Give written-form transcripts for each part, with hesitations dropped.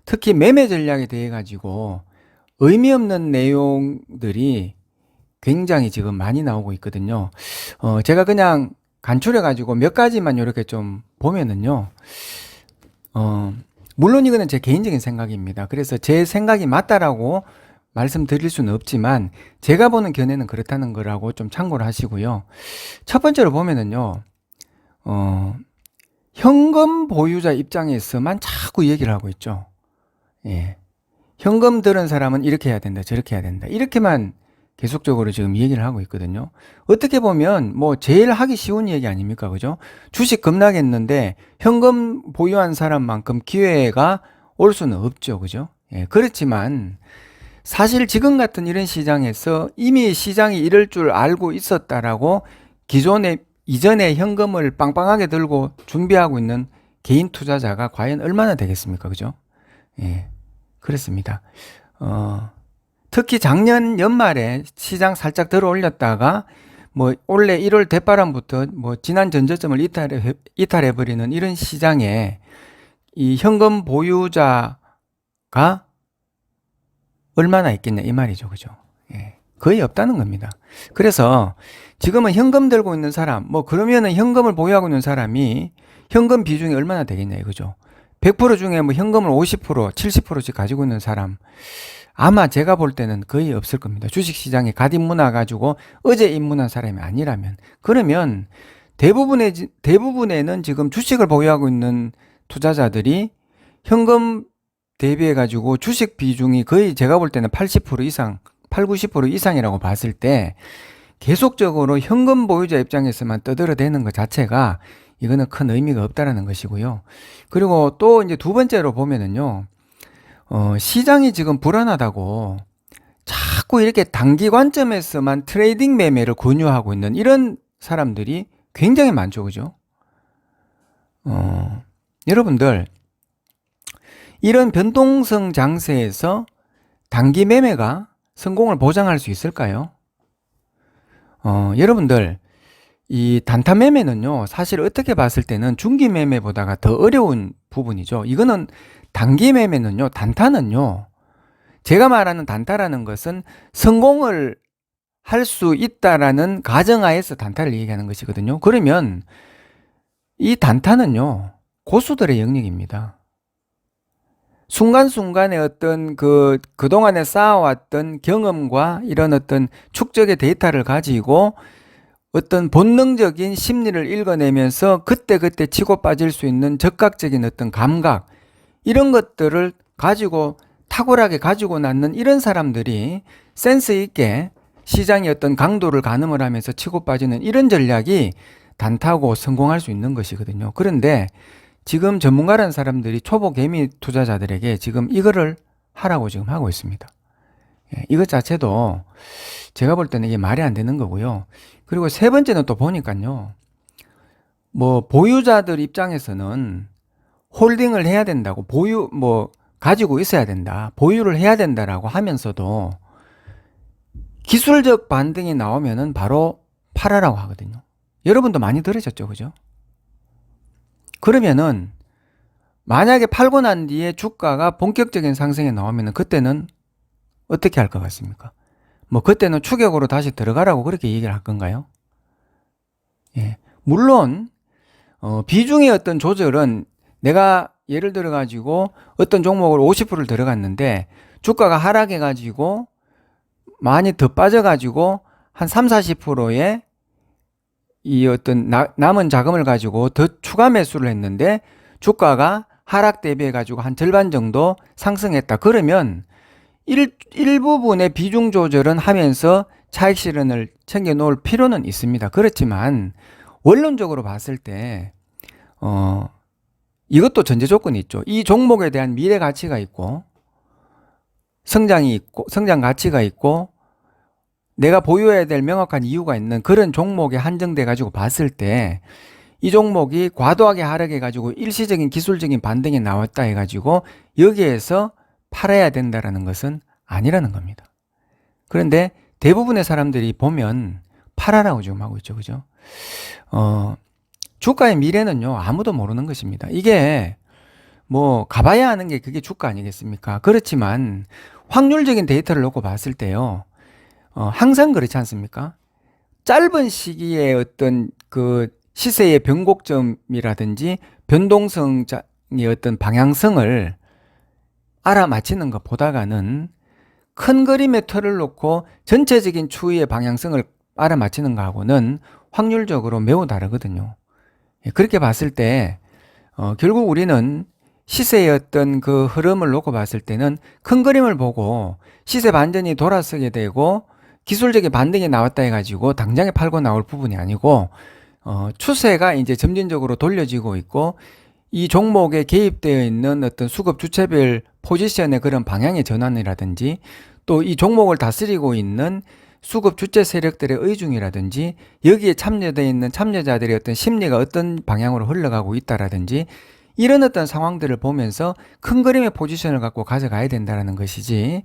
특히 매매 전략에 대해 가지고 의미 없는 내용들이 굉장히 지금 많이 나오고 있거든요. 제가 그냥 간추려 가지고 몇 가지만 이렇게 좀 보면은요. 물론 이거는 제 개인적인 생각입니다. 그래서 제 생각이 맞다라고 말씀드릴 수는 없지만 제가 보는 견해는 그렇다는 거라고 좀 참고를 하시고요. 첫 번째로 보면은요. 현금 보유자 입장에서만 자꾸 얘기를 하고 있죠. 예. 현금 들은 사람은 이렇게 해야 된다, 저렇게 해야 된다. 이렇게만 계속적으로 지금 얘기를 하고 있거든요. 어떻게 보면 뭐 제일 하기 쉬운 얘기 아닙니까? 그죠? 주식 급락했는데 현금 보유한 사람만큼 기회가 올 수는 없죠. 그죠? 예. 그렇지만 사실 지금 같은 이런 시장에서 이미 시장이 이럴 줄 알고 있었다라고 이전에 현금을 빵빵하게 들고 준비하고 있는 개인 투자자가 과연 얼마나 되겠습니까? 그죠? 예. 그렇습니다. 특히 작년 연말에 시장 살짝 들어 올렸다가 뭐 올해 1월 대바람부터 뭐 지난 전저점을 이탈해버리는 이런 시장에 이 현금 보유자가 얼마나 있겠냐 이 말이죠. 그죠? 예. 거의 없다는 겁니다. 그래서 지금은 현금 들고 있는 사람, 뭐 그러면은 현금을 보유하고 있는 사람이 현금 비중이 얼마나 되겠냐 이거죠. 100% 중에 뭐 현금을 50%, 70%씩 가지고 있는 사람 아마 제가 볼 때는 거의 없을 겁니다. 주식시장에 갓 입문해 가지고 어제 입문한 사람이 아니라면. 그러면 대부분에는 지금 주식을 보유하고 있는 투자자들이 현금 대비해 가지고 주식 비중이 거의 제가 볼 때는 80% 이상, 8, 90% 이상이라고 봤을 때 계속적으로 현금 보유자 입장에서만 떠들어대는 것 자체가 이거는 큰 의미가 없다라는 것이고요. 그리고 또 이제 두 번째로 보면은요, 시장이 지금 불안하다고 자꾸 이렇게 단기 관점에서만 트레이딩 매매를 권유하고 있는 이런 사람들이 굉장히 많죠. 그죠? 여러분들, 이런 변동성 장세에서 단기 매매가 성공을 보장할 수 있을까요? 여러분들, 이 단타 매매는요, 사실 어떻게 봤을 때는 중기 매매보다가 더 어려운 부분이죠. 이거는 단기 매매는요, 단타는요, 제가 말하는 단타라는 것은 성공을 할 수 있다라는 가정하에서 단타를 얘기하는 것이거든요. 그러면 이 단타는요, 고수들의 영역입니다. 순간순간의 어떤 그동안에 쌓아왔던 경험과 이런 어떤 축적의 데이터를 가지고 어떤 본능적인 심리를 읽어내면서 그때그때 치고 빠질 수 있는 적극적인 어떤 감각, 이런 것들을 가지고 탁월하게 가지고 낳는 이런 사람들이 센스 있게 시장의 어떤 강도를 가늠을 하면서 치고 빠지는 이런 전략이 단타고 성공할 수 있는 것이거든요. 그런데 지금 전문가라는 사람들이 초보 개미 투자자들에게 지금 이거를 하라고 지금 하고 있습니다. 이것 자체도 제가 볼 때는 이게 말이 안 되는 거고요. 그리고 세 번째는 또 보니까요, 뭐 보유자들 입장에서는 홀딩을 해야 된다고, 가지고 있어야 된다, 보유를 해야 된다라고 하면서도 기술적 반등이 나오면은 바로 팔아라고 하거든요. 여러분도 많이 들으셨죠, 그죠? 그러면은 만약에 팔고 난 뒤에 주가가 본격적인 상승에 나오면은 그때는 어떻게 할 것 같습니까? 뭐 그때는 추격으로 다시 들어가라고 그렇게 얘기를 할 건가요? 예. 물론 비중의 어떤 조절은 내가 예를 들어 가지고 어떤 종목을 50%를 들어갔는데 주가가 하락해 가지고 많이 더 빠져 가지고 한 3, 40%의 이 어떤 남은 자금을 가지고 더 추가 매수를 했는데 주가가 하락 대비해 가지고 한 절반 정도 상승했다. 그러면 일부분의 비중 조절은 하면서 차익 실현을 챙겨 놓을 필요는 있습니다. 그렇지만 원론적으로 봤을 때 이것도 전제 조건이 있죠. 이 종목에 대한 미래 가치가 있고 성장이 있고 성장 가치가 있고 내가 보유해야 될 명확한 이유가 있는 그런 종목에 한정돼 가지고 봤을 때 이 종목이 과도하게 하락해 가지고 일시적인 기술적인 반등이 나왔다 해 가지고 여기에서 팔아야 된다라는 것은 아니라는 겁니다. 그런데 대부분의 사람들이 보면 팔아라고 지금 하고 있죠. 그죠? 주가의 미래는요, 아무도 모르는 것입니다. 이게 뭐 가봐야 하는 게 그게 주가 아니겠습니까? 그렇지만 확률적인 데이터를 놓고 봤을 때요. 항상 그렇지 않습니까? 짧은 시기에 어떤 그 시세의 변곡점이라든지 변동성의 어떤 방향성을 알아맞히는 것보다가는 큰 그림의 틀을 놓고 전체적인 추이의 방향성을 알아맞히는 거하고는 확률적으로 매우 다르거든요. 그렇게 봤을 때 결국 우리는 시세의 어떤 그 흐름을 놓고 봤을 때는 큰 그림을 보고 시세 반전이 돌아서게 되고 기술적인 반등이 나왔다 해가지고 당장에 팔고 나올 부분이 아니고 추세가 이제 점진적으로 돌려지고 있고 이 종목에 개입되어 있는 어떤 수급 주체별 포지션의 그런 방향의 전환이라든지 또 이 종목을 다스리고 있는 수급 주체 세력들의 의중이라든지 여기에 참여되어 있는 참여자들의 어떤 심리가 어떤 방향으로 흘러가고 있다라든지 이런 어떤 상황들을 보면서 큰 그림의 포지션을 갖고 가져가야 된다는 것이지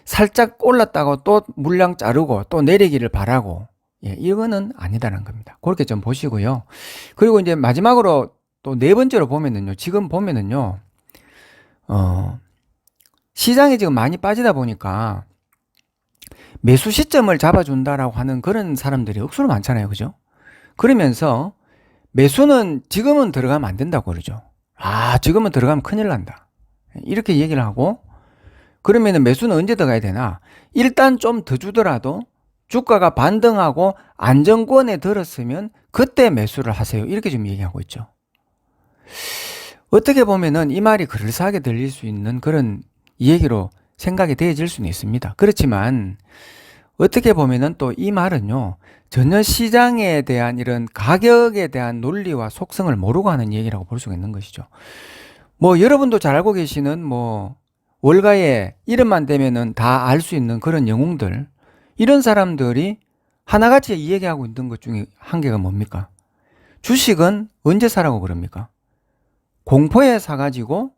살짝 올랐다고 또 물량 자르고 또 내리기를 바라고 이거는 아니다라는 겁니다. 그렇게 좀 보시고요. 그리고 이제 마지막으로 또 네 번째로 보면은요. 지금 보면은요. 시장이 지금 많이 빠지다 보니까 매수 시점을 잡아준다라고 하는 그런 사람들이 억수로 많잖아요. 그죠? 그러면서 매수는 지금은 들어가면 안 된다고 그러죠. 지금은 들어가면 큰일 난다. 이렇게 얘기를 하고 그러면은 매수는 언제 들어가야 되나? 일단 좀 더 주더라도 주가가 반등하고 안정권에 들었으면 그때 매수를 하세요. 이렇게 좀 얘기하고 있죠. 어떻게 보면은 이 말이 그럴싸하게 들릴 수 있는 그런 얘기로 생각이 되어질 수는 있습니다. 그렇지만 어떻게 보면은 또 이 말은요, 전혀 시장에 대한 이런 가격에 대한 논리와 속성을 모르고 하는 얘기라고 볼 수가 있는 것이죠. 뭐 여러분도 잘 알고 계시는 뭐 월가의 이름만 대면은 다 알 수 있는 그런 영웅들, 이런 사람들이 하나같이 이야기하고 있는 것 중에 한 개가 뭡니까? 주식은 언제 사라고 그럽니까? 공포에 사가지고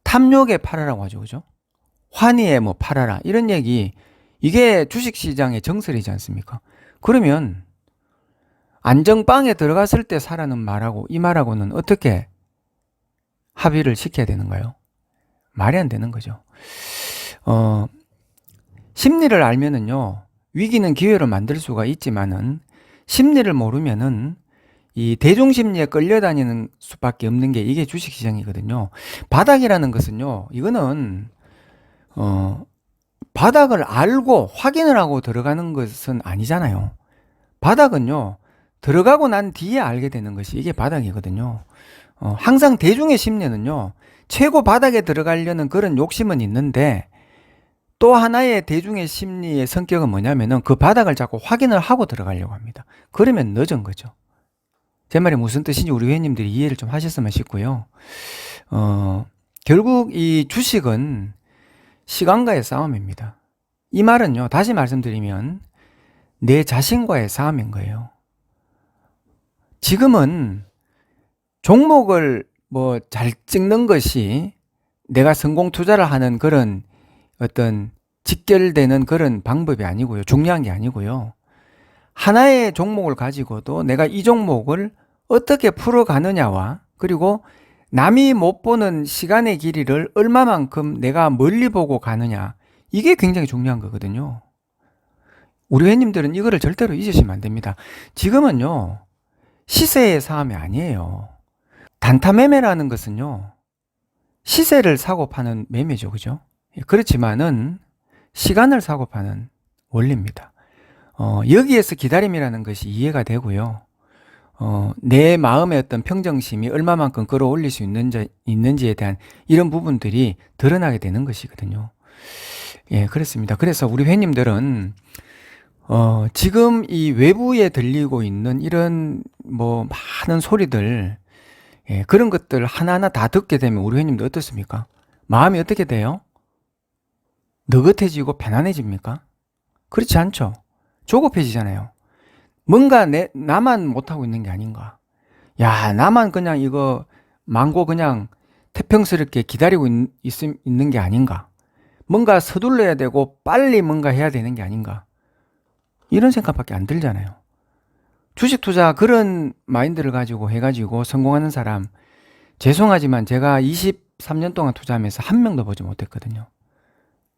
탐욕에 팔아라고 하죠. 그죠? 환희에 뭐 팔아라. 이런 얘기, 이게 주식시장의 정설이지 않습니까? 그러면 안정빵에 들어갔을 때 사라는 말하고 이 말하고는 어떻게 합의를 시켜야 되는가요? 말이 안 되는 거죠. 심리를 알면은요, 위기는 기회로 만들 수가 있지만은 심리를 모르면은 이 대중심리에 끌려다니는 수밖에 없는 게 이게 주식시장이거든요. 바닥이라는 것은요, 이거는 바닥을 알고 확인을 하고 들어가는 것은 아니잖아요. 바닥은요, 들어가고 난 뒤에 알게 되는 것이 이게 바닥이거든요. 항상 대중의 심리는요, 최고 바닥에 들어가려는 그런 욕심은 있는데 또 하나의 대중의 심리의 성격은 뭐냐면은 그 바닥을 자꾸 확인을 하고 들어가려고 합니다. 그러면 늦은 거죠. 제 말이 무슨 뜻인지 우리 회원님들이 이해를 좀 하셨으면 싶고요. 결국 이 주식은 시간과의 싸움입니다. 이 말은요, 다시 말씀드리면 내 자신과의 싸움인 거예요. 지금은 종목을 뭐 잘 찍는 것이 내가 성공 투자를 하는 그런 어떤 직결되는 그런 방법이 아니고요. 중요한 게 아니고요. 하나의 종목을 가지고도 내가 이 종목을 어떻게 풀어가느냐와 그리고 남이 못 보는 시간의 길이를 얼마만큼 내가 멀리 보고 가느냐, 이게 굉장히 중요한 거거든요. 우리 회원님들은 이거를 절대로 잊으시면 안 됩니다. 지금은요, 시세의 싸움이 아니에요. 단타 매매라는 것은요, 시세를 사고 파는 매매죠. 그죠? 그렇지만은 시간을 사고 파는 원리입니다. 여기에서 기다림이라는 것이 이해가 되고요. 내 마음의 어떤 평정심이 얼마만큼 끌어올릴 수 있는지에 대한 이런 부분들이 드러나게 되는 것이거든요. 예, 그렇습니다. 그래서 우리 회원님들은 지금 이 외부에 들리고 있는 이런 뭐 많은 소리들, 예, 그런 것들 하나하나 다 듣게 되면 우리 회원님들 어떻습니까? 마음이 어떻게 돼요? 느긋해지고 편안해집니까? 그렇지 않죠. 조급해지잖아요. 뭔가 나만 못하고 있는 게 아닌가. 야, 나만 그냥 이거 망고 그냥 태평스럽게 기다리고 있는 게 아닌가. 뭔가 서둘러야 되고 빨리 뭔가 해야 되는 게 아닌가. 이런 생각밖에 안 들잖아요. 주식 투자 그런 마인드를 가지고 해가지고 성공하는 사람 죄송하지만 제가 23년 동안 투자하면서 한 명도 보지 못했거든요.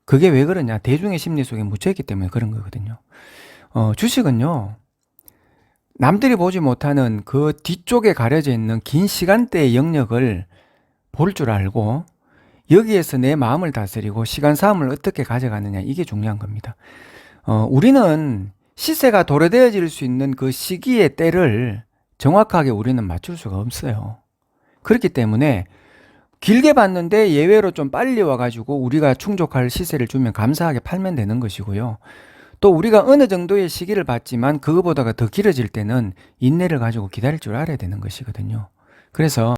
그게 왜 그러냐? 대중의 심리 속에 묻혀있기 때문에 그런 거거든요. 주식은요, 남들이 보지 못하는 그 뒤쪽에 가려져 있는 긴 시간대의 영역을 볼 줄 알고 여기에서 내 마음을 다스리고 시간 싸움을 어떻게 가져가느냐, 이게 중요한 겁니다. 우리는 시세가 도래되어질 수 있는 그 시기의 때를 정확하게 우리는 맞출 수가 없어요. 그렇기 때문에 길게 봤는데 예외로 좀 빨리 와가지고 우리가 충족할 시세를 주면 감사하게 팔면 되는 것이고요. 또 우리가 어느 정도의 시기를 봤지만 그거보다가 더 길어질 때는 인내를 가지고 기다릴 줄 알아야 되는 것이거든요. 그래서